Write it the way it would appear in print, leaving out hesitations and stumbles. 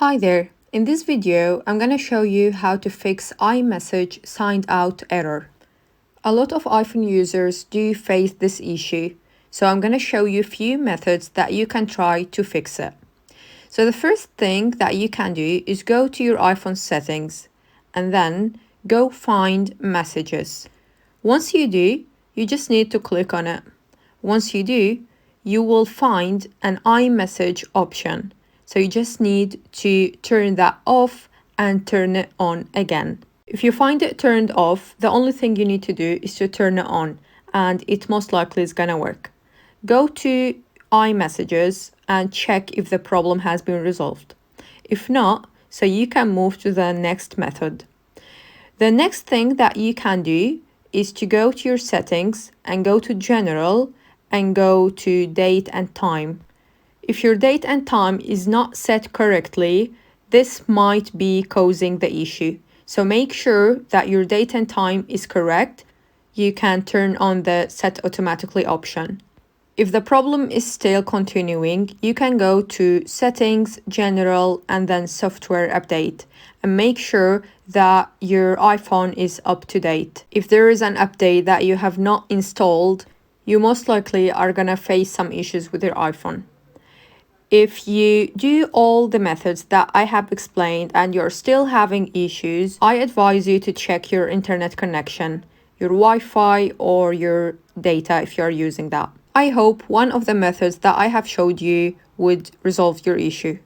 Hi there. In this video, I'm going to show you how to fix iMessage signed out error. A lot of iPhone users do face this issue, so I'm going to show you a few methods that you can try to fix it. So the first thing that you can do is go to your iPhone settings and then go find messages. Once you do, you just need to click on it. Once you do, you will find an iMessage option. So you just need to turn that off and turn it on again. If you find it turned off, the only thing you need to do is to turn it on, and it most likely is gonna work. Go to iMessages and check if the problem has been resolved. If not, so you can move to the next method. The next thing that you can do is to go to your settings and go to General and go to Date and Time. If your date and time is not set correctly, this might be causing the issue. So make sure that your date and time is correct. You can turn on the Set Automatically option. If the problem is still continuing, you can go to Settings, General, and then Software Update, and make sure that your iPhone is up to date. If there is an update that you have not installed, you most likely are gonna face some issues with your iPhone. If you do all the methods that I have explained and you're still having issues, I advise you to check your internet connection, your Wi-Fi or your data if you're using that. I hope one of the methods that I have showed you would resolve your issue.